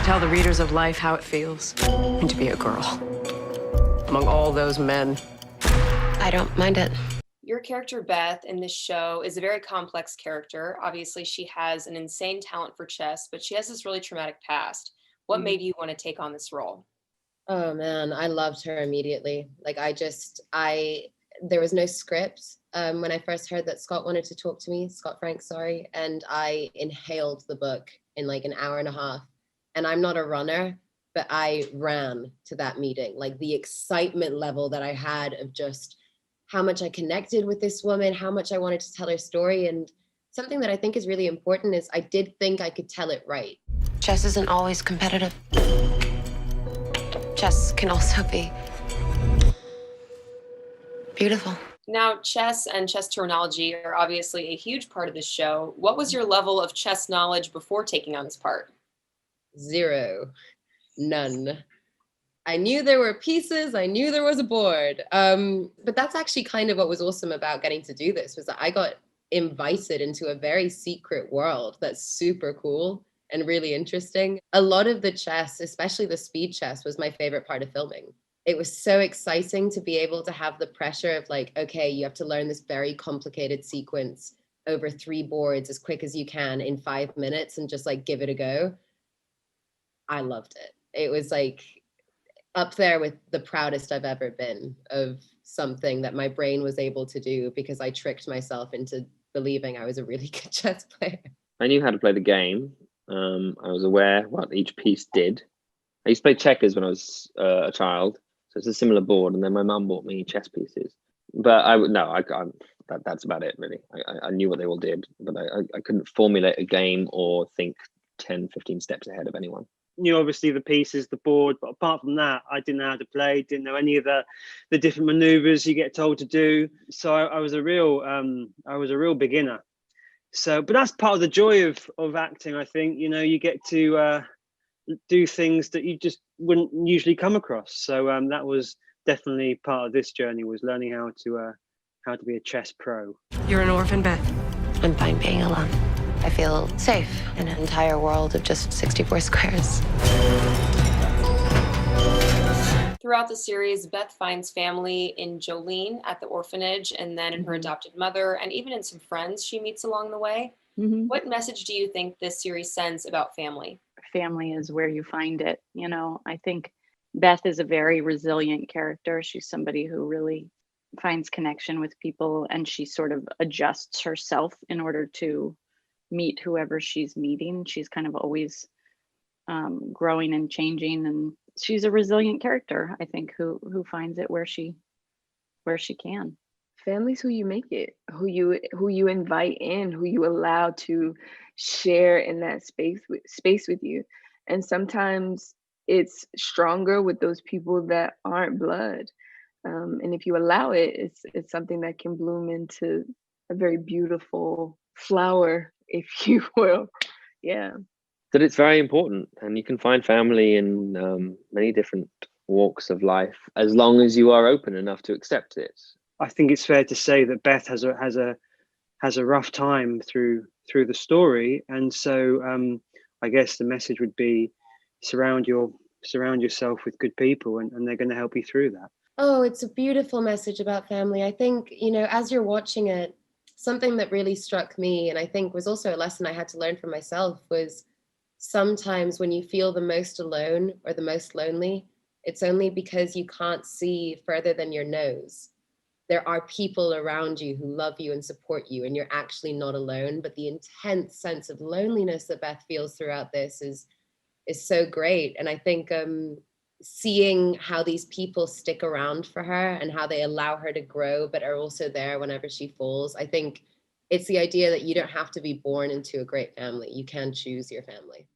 tell the readers of life how it feels to be a girl among all those men. I don't mind it. Your character, Beth, in this show is a very complex character. Obviously, she has an insane talent for chess, but she has this really traumatic past. What made you want to take on this role? Oh man, I loved her immediately. Like there was no script when I first heard that Scott wanted to talk to me, Scott Frank, sorry, and I inhaled the book in like an hour and a half. And I'm not a runner, but I ran to that meeting. Like the excitement level that I had of just how much I connected with this woman, how much I wanted to tell her story. And something that I think is really important is I did think I could tell it right. Chess isn't always competitive. Chess can also be beautiful. Now, chess and chess terminology are obviously a huge part of this show. What was your level of chess knowledge before taking on this part? Zero. None. I knew there were pieces, I knew there was a board. But that's actually kind of what was awesome about getting to do this, was that I got invited into a very secret world that's super cool and really interesting. A lot of the chess, especially the speed chess, was my favorite part of filming. It was so exciting to be able to have the pressure of like, okay, you have to learn this very complicated sequence over 3 boards as quick as you can in 5 minutes and just like give it a go. I loved it. It was like up there with the proudest I've ever been of something that my brain was able to do because I tricked myself into believing I was a really good chess player. I knew how to play the game. I was aware what each piece did. I used to play checkers when I was a child, so it's a similar board. And then my mum bought me chess pieces. But that's about it, really. I knew what they all did, but I couldn't formulate a game or think 10, 15 steps ahead of anyone. Knew obviously the pieces, the board, but apart from that, I didn't know how to play, didn't know any of the different maneuvers you get told to do. So I was a real beginner. So, but that's part of the joy of acting, I think. You know, you get to do things that you just wouldn't usually come across. So that was definitely part of this journey, was learning how to be a chess pro. You're an orphan, Beth. I'm fine being alone. I feel safe in an entire world of just 64 squares. Throughout the series, Beth finds family in Jolene at the orphanage, and then in her adopted mother, and even in some friends she meets along the way. What message do you think this series sends about family? Family is where you find it. You know, I think Beth is a very resilient character. She's somebody who really finds connection with people, and she sort of adjusts herself in order to meet whoever she's meeting. She's kind of always growing and changing, and she's a resilient character, I think, who finds it where she can. Family's who you make it, who you invite in, who you allow to share in that space with you. And sometimes it's stronger with those people that aren't blood. And if you allow it, it's something that can bloom into a very beautiful flower, if you will. Yeah. That it's very important, and you can find family in many different walks of life as long as you are open enough to accept it. I think it's fair to say that Beth has a rough time through the story, and so I guess the message would be surround yourself with good people, and they're going to help you through that. Oh, it's a beautiful message about family. I think, you know, as you're watching it, something that really struck me, and I think was also a lesson I had to learn for myself, was sometimes when you feel the most alone or the most lonely, it's only because you can't see further than your nose. There are people around you who love you and support you, and you're actually not alone. But the intense sense of loneliness that Beth feels throughout this is so great. And I think seeing how these people stick around for her and how they allow her to grow, but are also there whenever she falls. I think it's the idea that you don't have to be born into a great family. You can choose your family.